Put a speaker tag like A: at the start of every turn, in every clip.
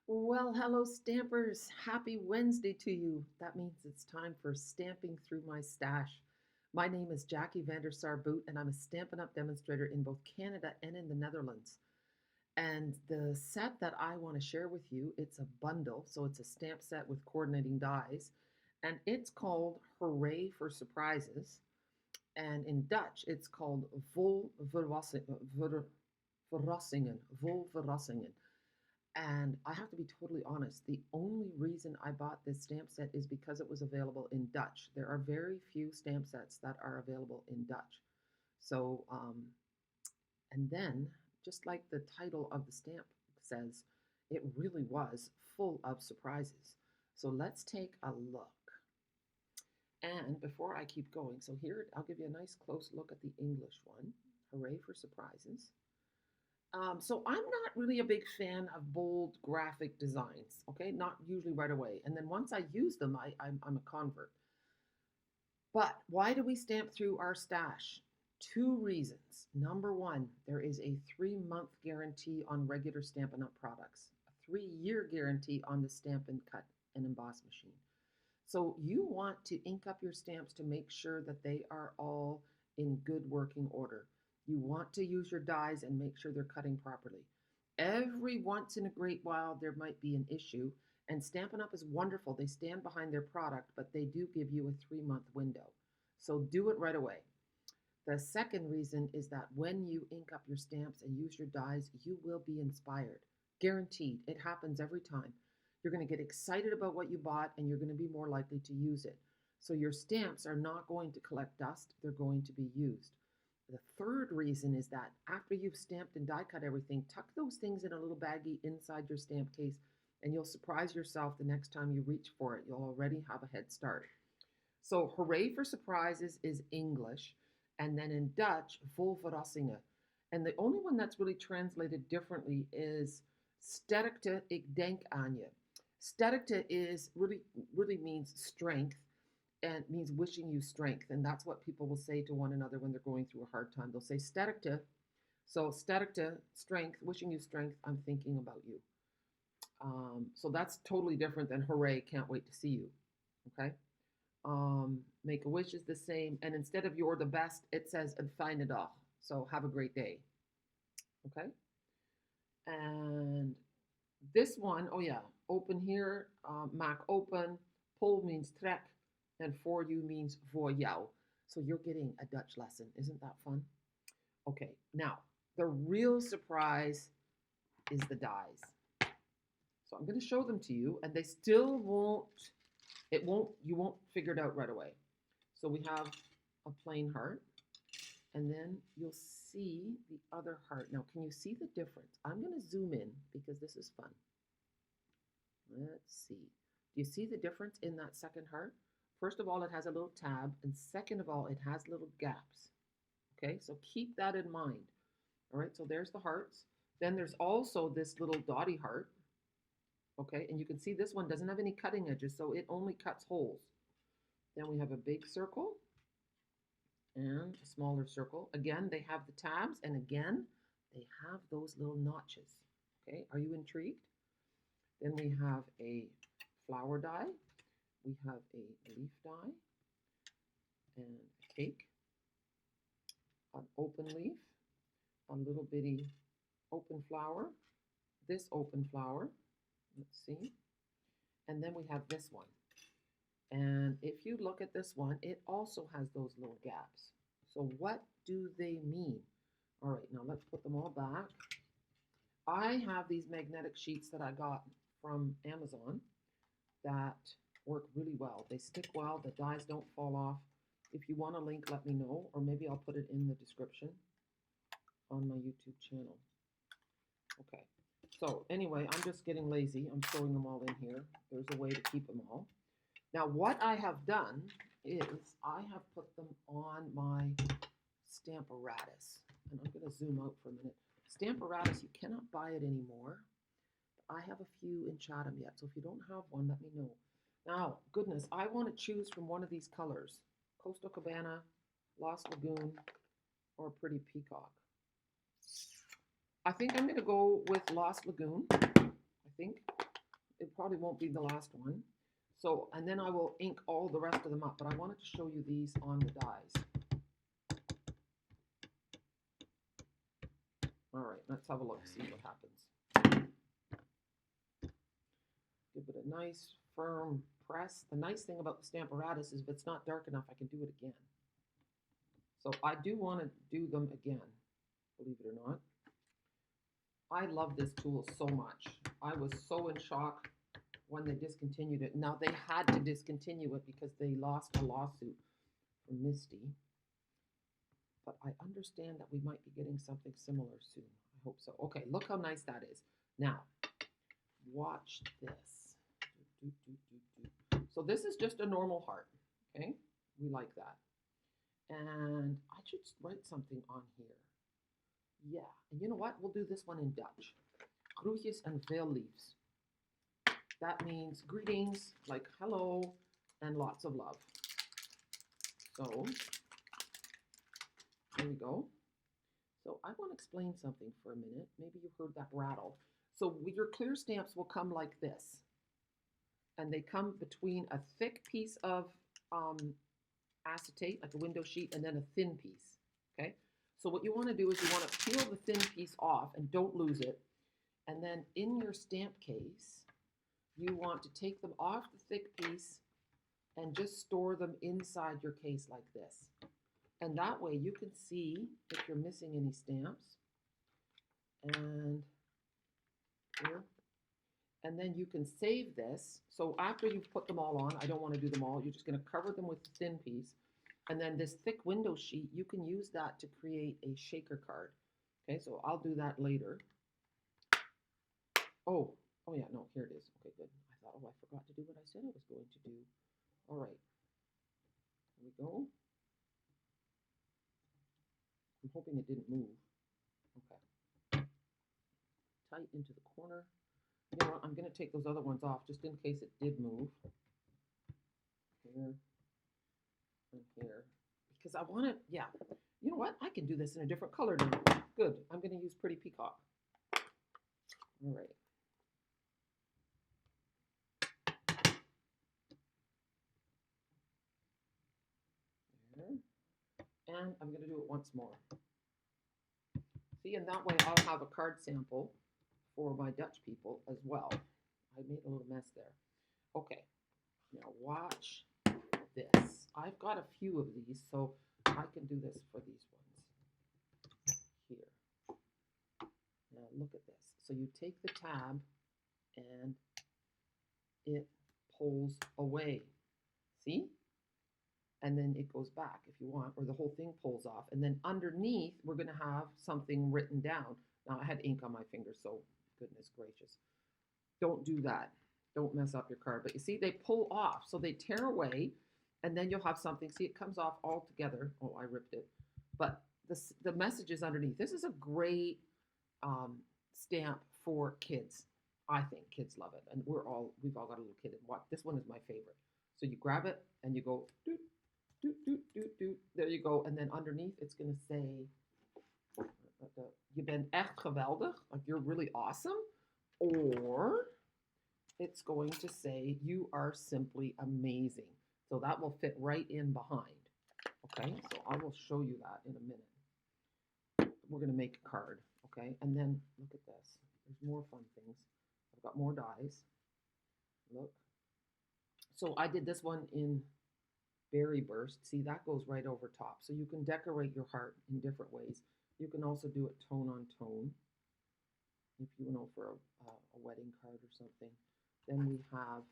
A: Well, hello, stampers. Happy Wednesday to you. That means it's time for stamping through my stash. My name is Jackie Vandersar Boot, and I'm a Stampin' Up! Demonstrator in both Canada and in the Netherlands. And the set that I want to share with you, it's a bundle, so it's a stamp set with coordinating dies, and it's called Hooray for Surprises. And in Dutch, it's called Vol Verrassingen. Vol Verrassingen. And I have to be totally honest, the only reason I bought this stamp set is because it was available in Dutch. There are very few stamp sets that are available in Dutch. So, and then, just like the title of the stamp says, it really was full of surprises. So let's take a look. And before I keep going, so here I'll give you a nice close look at the English one. Hooray for surprises. So I'm not really a big fan of bold graphic designs, okay? Not usually right away. And then once I use them, I'm a convert. But why do we stamp through our stash? Two reasons. Number one, there is a 3-month guarantee on regular Stampin' Up! Products, a 3-year guarantee on the Stampin' Cut and Emboss machine. So you want to ink up your stamps to make sure that they are all in good working order. You want to use your dies and make sure they're cutting properly. Every once in a great while, there might be an issue, and Stampin' Up! Is wonderful. They stand behind their product, but they do give you a 3-month window. So do it right away. The second reason is that when you ink up your stamps and use your dies, you will be inspired. Guaranteed. It happens every time. You're going to get excited about what you bought and you're going to be more likely to use it. So your stamps are not going to collect dust, they're going to be used. The third reason is that after you've stamped and die cut everything, tuck those things in a little baggie inside your stamp case and you'll surprise yourself the next time you reach for it. You'll already have a head start. So hooray for surprises is English, and then in Dutch, vol verrassingen. And the only one that's really translated differently is sterkte, ik denk aan je. Sterkte is really means strength and means wishing you strength. And that's what people will say to one another when they're going through a hard time. They'll say sterkte. So sterkte, strength, wishing you strength, I'm thinking about you. So that's totally different than hooray, can't wait to see you. Okay. Make a wish is the same. And instead of you're the best, it says een fijne dag. So have a great day. Okay. And this one, oh yeah, open here, maak open, pull means trek, and for you means voor jou. So you're getting a Dutch lesson. Isn't that fun? Okay, now the real surprise is the dies. So I'm going to show them to you, and they still you won't figure it out right away. So we have a plain heart, and then you'll see the other heart. Now, can you see the difference? I'm going to zoom in because this is fun. Let's see. Do you see the difference in that second heart? First of all, it has a little tab, and second of all, it has little gaps. Okay, so keep that in mind. All right, so there's the hearts. Then there's also this little dotty heart. Okay, and you can see this one doesn't have any cutting edges, so it only cuts holes. Then we have a big circle and a smaller circle. Again, they have the tabs, and again, they have those little notches. Okay, are you intrigued? Then we have a flower die, we have a leaf die, and a cake, an open leaf, a little bitty open flower, this open flower, let's see, and then we have this one. And if you look at this one, it also has those little gaps. So what do they mean? All right, now let's put them all back. I have these magnetic sheets that I got from Amazon that work really well. They stick well, the dies don't fall off. If you want a link, let me know, or maybe I'll put it in the description on my YouTube channel. Okay, so anyway, I'm just getting lazy. I'm throwing them all in here. There's a way to keep them all. Now, what I have done is I have put them on my Stamparatus. And I'm going to zoom out for a minute. Stamparatus, you cannot buy it anymore. I have a few in Chatham yet, so if you don't have one, let me know. Now, goodness, I want to choose from one of these colors. Coastal Cabana, Lost Lagoon, or Pretty Peacock. I think I'm going to go with Lost Lagoon, I think. probably won't be the last one. So, and then I will ink all the rest of them up, but I wanted to show you these on the dies. All right, let's have a look, see what happens. Give it a nice firm press. The nice thing about the Stamparatus is if it's not dark enough, I can do it again. So I do want to do them again, believe it or not. I love this tool so much. I was so in shock when they discontinued it. Now, they had to discontinue it because they lost a lawsuit from Misty. But I understand that we might be getting something similar soon. I hope so. Okay, look how nice that is. Now, watch this. So this is just a normal heart, okay? We like that. And I should write something on here. Yeah, and you know what? We'll do this one in Dutch. Groetjes en Whirl Dies. That means greetings, like hello, and lots of love. So, there we go. So I want to explain something for a minute. Maybe you heard that rattle. So your clear stamps will come like this. And they come between a thick piece of acetate, like a window sheet, and then a thin piece, okay? So what you want to do is you want to peel the thin piece off and don't lose it. And then in your stamp case, you want to take them off the thick piece and just store them inside your case like this. And that way you can see if you're missing any stamps. And here. And then you can save this. So after you've put them all on, I don't want to do them all, you're just going to cover them with the thin piece. And then this thick window sheet, you can use that to create a shaker card. Okay, so I'll do that later. Oh yeah, no, here it is. Okay, good. I thought, oh, I forgot to do what I said I was going to do. All right, here we go. I'm hoping it didn't move. Okay. Tight into the corner. You know what, I'm going to take those other ones off just in case it did move. Here and here. Because I want to, yeah. You know what, I can do this in a different color now. Good, I'm going to use Pretty Peacock. All right. There. And I'm going to do it once more. See, and that way I'll have a card sample for my Dutch people as well. I made a little mess there. Okay, now watch this. I've got a few of these, so I can do this for these ones. Here. Now look at this. So you take the tab and it pulls away. See? And then it goes back if you want, or the whole thing pulls off. And then underneath, we're going to have something written down. Now, I had ink on my fingers, so goodness gracious. Don't do that. Don't mess up your card. But you see, they pull off. So they tear away, and then you'll have something. See, it comes off all together. Oh, I ripped it. But the message is underneath. This is a great stamp for kids. I think kids love it. And we've all got a little kid. And this one is my favorite. So you grab it, and you go, doot, doot, doot, doot, doot. There you go. And then underneath, it's going to say, je bent echt geweldig, like you're really awesome. Or it's going to say, you are simply amazing. So that will fit right in behind. Okay, so I will show you that in a minute. We're going to make a card. Okay, and then look at this. There's more fun things. I've got more dies. Look. So I did this one in Berry Burst. See, that goes right over top. So you can decorate your heart in different ways. You can also do it tone on tone, if you know, for a wedding card or something. Then we have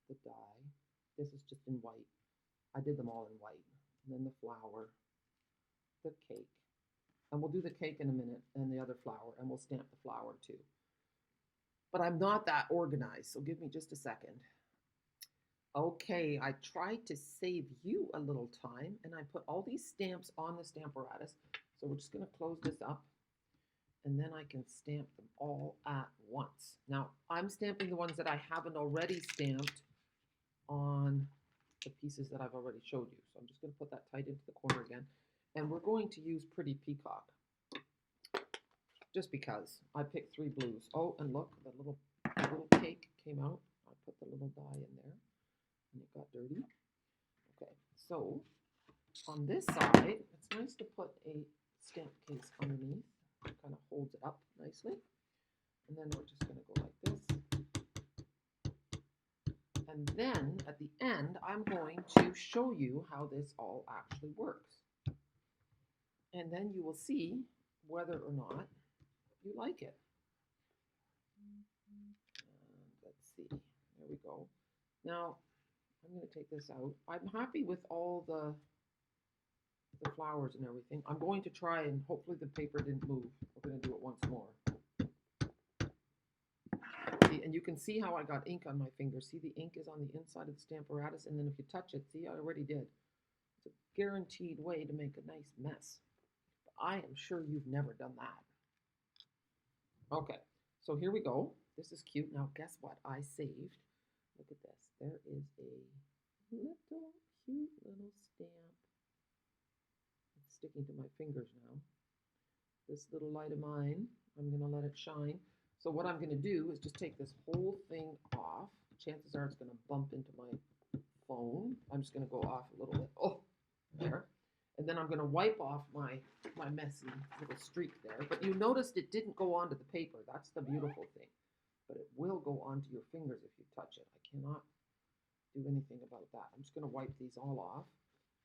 A: the die. This is just in white. I did them all in white. And then the flower, the cake. And we'll do the cake in a minute, and the other flower, and we'll stamp the flower too. But I'm not that organized, so give me just a second. Okay, I tried to save you a little time, and I put all these stamps on the Stamparatus. So we're just going to close this up, and then I can stamp them all at once. Now, I'm stamping the ones that I haven't already stamped on the pieces that I've already showed you. So I'm just going to put that tight into the corner again. And we're going to use Pretty Peacock, just because I picked 3 blues. Oh, and look, that little cake. came out. I put the little die in there and it got dirty. Okay, so on this side, it's nice to put a stamp case underneath. It kind of holds it up nicely. And then we're just going to go like this. And then at the end, I'm going to show you how this all actually works. And then you will see whether or not you like it. Let's see. There we go. Now, I'm going to take this out. I'm happy with all the flowers and everything. I'm going to try and hopefully the paper didn't move. We're going to do it once more. See, and you can see how I got ink on my fingers. See, the ink is on the inside of the Stamparatus, and then if you touch it, see, I already did. It's a guaranteed way to make a nice mess. But I am sure you've never done that. Okay, so here we go. This is cute. Now, guess what I saved? Look at this. There is a little cute little stamp. It's sticking to my fingers now. This little light of mine, I'm going to let it shine. So what I'm going to do is just take this whole thing off. Chances are it's going to bump into my phone. I'm just going to go off a little bit. Oh, there. And then I'm going to wipe off my messy little streak there. But you noticed it didn't go onto the paper. That's the beautiful thing. But it will go onto your fingers if you touch it. I cannot do anything about that. I'm just going to wipe these all off.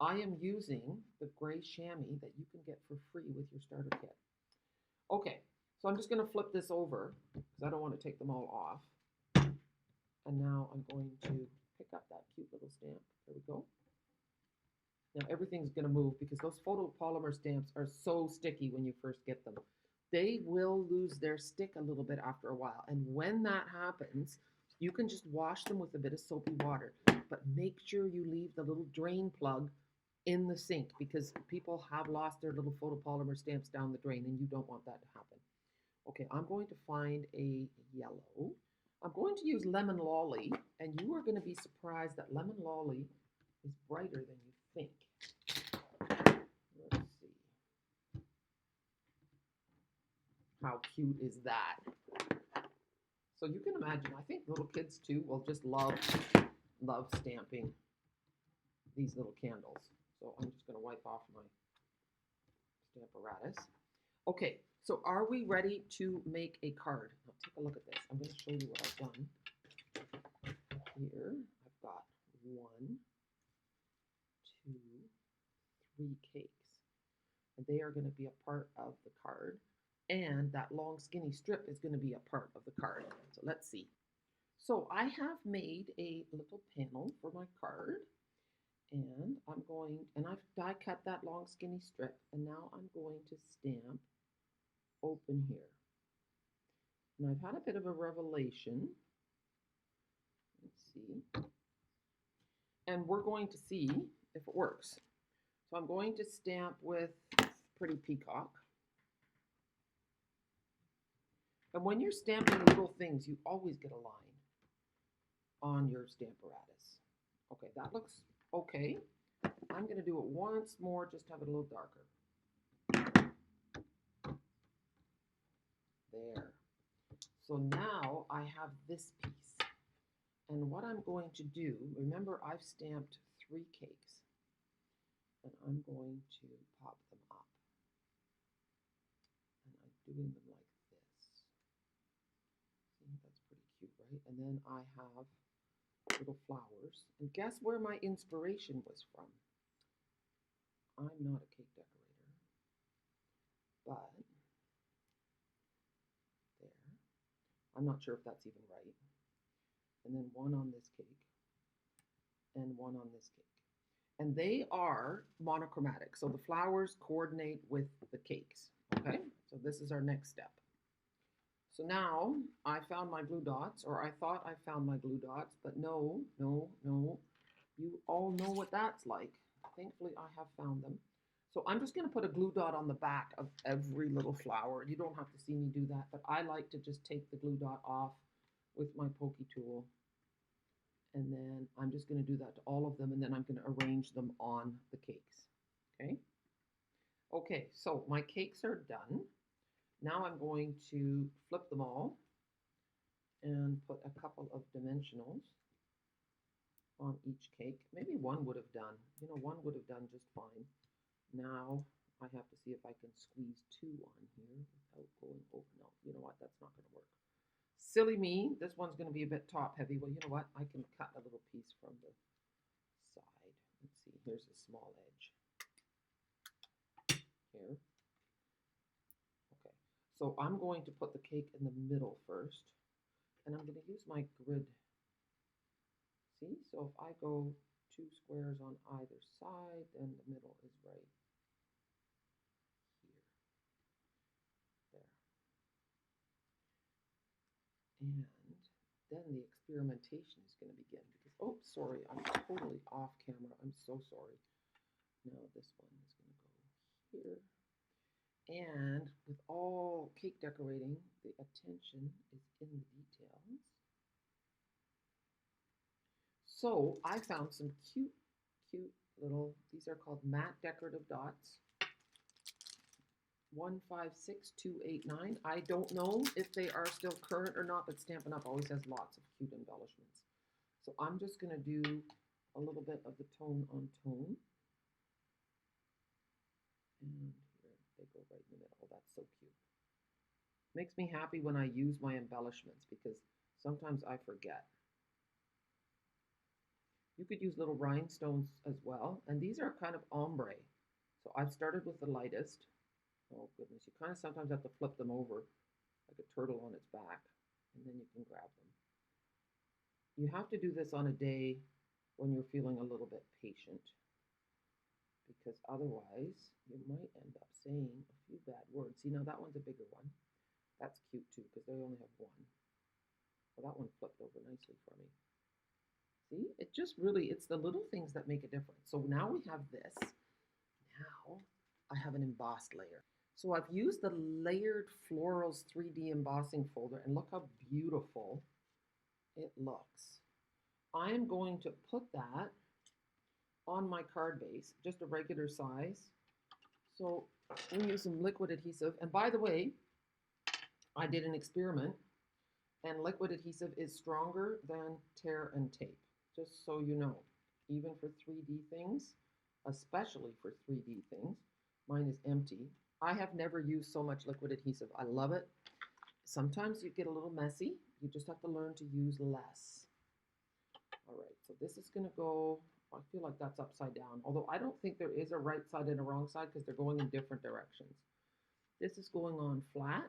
A: I am using the gray chamois that you can get for free with your starter kit. Okay, so I'm just going to flip this over because I don't want to take them all off. And now I'm going to pick up that cute little stamp. There we go. Now everything's going to move because those photopolymer stamps are so sticky when you first get them. They will lose their stick a little bit after a while. And when that happens, you can just wash them with a bit of soapy water. But make sure you leave the little drain plug in the sink because people have lost their little photopolymer stamps down the drain and you don't want that to happen. Okay, I'm going to find a yellow. I'm going to use Lemon Lolly, and you are going to be surprised that Lemon Lolly is brighter than you think. Let's see. How cute is that? So you can imagine, I think little kids too will just love stamping these little candles. So I'm just going to wipe off my Stamparatus. Okay, so are we ready to make a card? Now take a look at this. I'm going to show you what I've done. Here, I've got 1, 2, 3 cakes. And they are going to be a part of the card. And that long skinny strip is going to be a part of the card. So let's see. So I have made a little panel for my card. And I've die cut that long skinny strip. And now I'm going to stamp open here. And I've had a bit of a revelation. Let's see. And we're going to see if it works. So I'm going to stamp with Pretty Peacock. And when you're stamping little things, you always get a line on your Stamparatus. Okay, that looks okay. I'm going to do it once more, just have it a little darker. There. So now I have this piece. And what I'm going to do, remember I've stamped 3 cakes. And I'm going to pop them up. And I'm doing them like this. See, that's pretty cute, right? And then I have little flowers. And guess where my inspiration was from? I'm not a cake decorator, but there. I'm not sure if that's even right. And then one on this cake and one on this cake. And they are monochromatic. So the flowers coordinate with the cakes. Okay, so this is our next step. So now I found my glue dots, or I thought I found my glue dots, but no. You all know what that's like. Thankfully, I have found them. So I'm just going to put a glue dot on the back of every little flower. You don't have to see me do that, but I like to just take the glue dot off with my pokey tool. And then I'm just going to do that to all of them, and then I'm going to arrange them on the cakes. Okay? Okay, so my cakes are done. Now I'm going to flip them all, and put a couple of dimensionals on each cake. Maybe one would have done. You know, one would have done just fine. Now I have to see if I can squeeze two on here without going over. No, you know what? That's not going to work. Silly me. This one's going to be a bit top heavy. Well, you know what? I can cut a little piece from the side. Let's see. Here's a small edge. Here. Okay. So I'm going to put the cake in the middle first. And I'm going to use my grid. See? So if I go 2 squares on either side, then the middle is right here. There. And then the experimentation is going to begin. Because, oh, sorry, I'm totally off camera. I'm so sorry. Now this one is going to go here. And with all cake decorating, the attention is in the details. So I found some cute little, these are called matte decorative dots. 156289. I don't know if they are still current or not, but Stampin' Up! Always has lots of cute embellishments. So I'm just going to do a little bit of the tone on tone. And here they go right in the middle. Oh, that's so cute. Makes me happy when I use my embellishments because sometimes I forget. You could use little rhinestones as well. And these are kind of ombre. So I've started with the lightest. Oh goodness, you kind of sometimes have to flip them over like a turtle on its back, and then you can grab them. You have to do this on a day when you're feeling a little bit patient, because otherwise you might end up saying a few bad words. See, now that one's a bigger one. That's cute too, because they only have one. Well, that one flipped over nicely for me. See, it just really, it's the little things that make a difference. So now we have this. Now I have an embossed layer. So I've used the Layered Florals 3D embossing folder, and look how beautiful it looks. I am going to put that on my card base, just a regular size. So we use some liquid adhesive. And by the way, I did an experiment, and liquid adhesive is stronger than tear and tape, just so you know. Even for 3D things, especially for 3D things, mine is empty. I have never used so much liquid adhesive. I love it. Sometimes you get a little messy. You just have to learn to use less. All right, so this is going to go, I feel like that's upside down, although I don't think there is a right side and a wrong side because they're going in different directions. This is going on flat.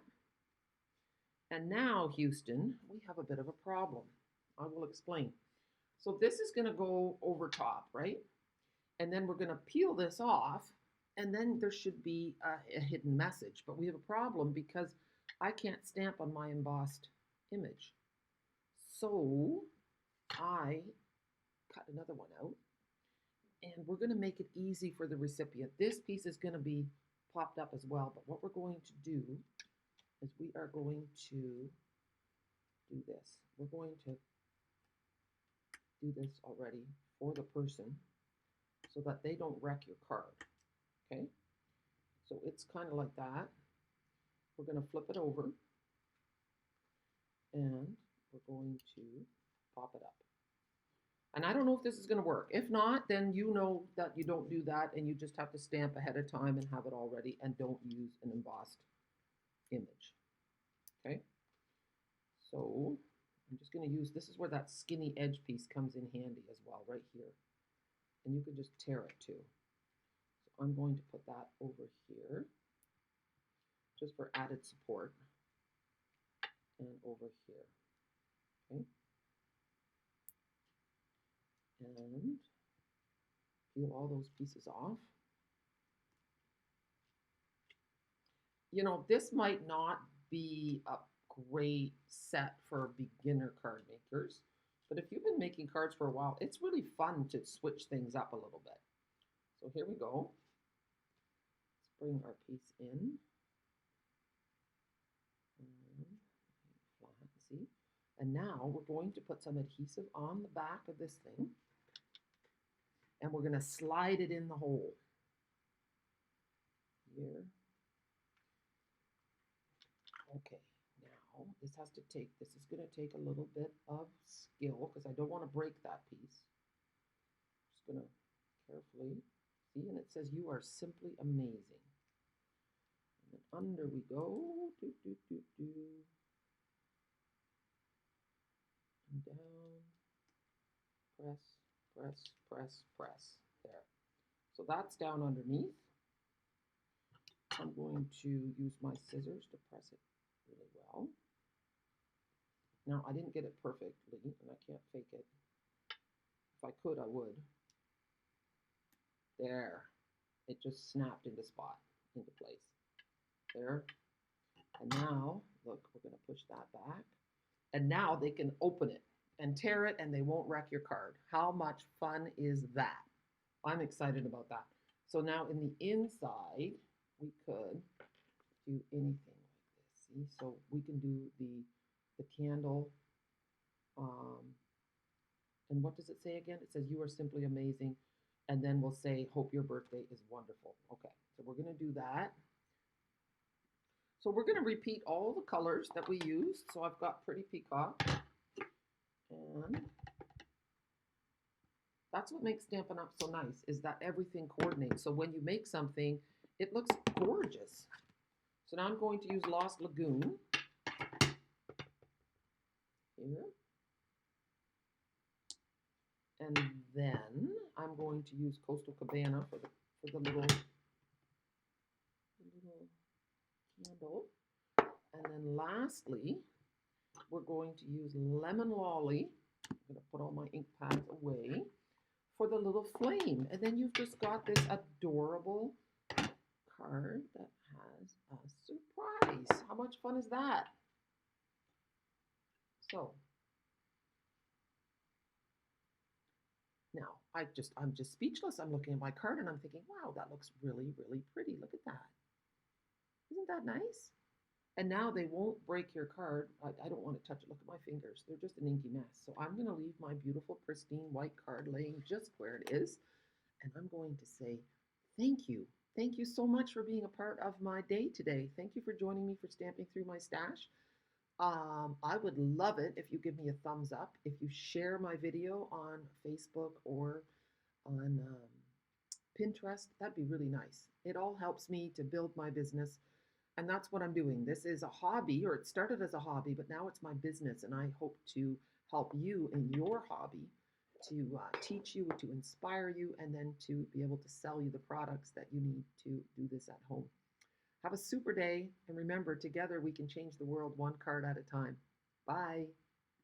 A: And now, Houston, we have a bit of a problem. I will explain. So this is going to go over top, right? And then we're going to peel this off. And then there should be a hidden message. But we have a problem because I can't stamp on my embossed image. So I cut another one out. And we're going to make it easy for the recipient. This piece is going to be popped up as well. But what we're going to do is we are going to do this. We're going to do this already for the person so that they don't wreck your card. Okay, so it's kind of like that. We're going to flip it over and we're going to pop it up. And I don't know if this is going to work. If not, then you know that you don't do that and you just have to stamp ahead of time and have it all ready and don't use an embossed image. Okay, so I'm just going to use, this is where that skinny edge piece comes in handy as well, right here. And you can just tear it too. I'm going to put that over here just for added support and over here. Okay. And peel all those pieces off. You know, this might not be a great set for beginner card makers, but if you've been making cards for a while, it's really fun to switch things up a little bit. So here we go. Let's bring our piece in. And flat, see? And now we're going to put some adhesive on the back of this thing. And we're going to slide it in the hole. Here. Okay, now This is going to take a little bit of skill because I don't want to break that piece. Just going to carefully see, and it says you are simply amazing. And then under we go, do, do, do, do. And down, press, press, press, press. There. So that's down underneath. I'm going to use my scissors to press it really well. Now, I didn't get it perfectly, and I can't fake it. If I could, I would. There. It just snapped into place. There. And now, look, we're going to push that back. And now they can open it and tear it, and they won't wreck your card. How much fun is that? I'm excited about that. So now in the inside, we could do anything like this. See, so we can do the candle. And what does it say again? It says you are simply amazing. And then we'll say, hope your birthday is wonderful. Okay, so we're going to do that. So we're going to repeat all the colors that we used. So I've got Pretty Peacock. And that's what makes Stampin' Up! So nice, is that everything coordinates. So when you make something, it looks gorgeous. So now I'm going to use Lost Lagoon. Here. And then I'm going to use Coastal Cabana for the little candle. And then lastly, we're going to use Lemon Lolly. I'm going to put all my ink pads away for the little flame. And then you've just got this adorable card that has a surprise. How much fun is that? So now I'm just speechless. I'm looking at my card and I'm thinking, wow, that looks really, really pretty. Look at that. Isn't that nice? And now they won't break your card. I don't want to touch it. Look at my fingers. They're just an inky mess. So I'm going to leave my beautiful, pristine white card laying just where it is. And I'm going to say thank you. Thank you so much for being a part of my day today. Thank you for joining me for Stamping Through My Stash. I would love it if you give me a thumbs up, if you share my video on Facebook or on Pinterest. That'd be really nice. It all helps me to build my business. And that's what I'm doing. This is a hobby, or it started as a hobby, but now it's my business. And I hope to help you in your hobby, to teach you, to inspire you, and then to be able to sell you the products that you need to do this at home. Have a super day. And remember, together we can change the world one card at a time. Bye.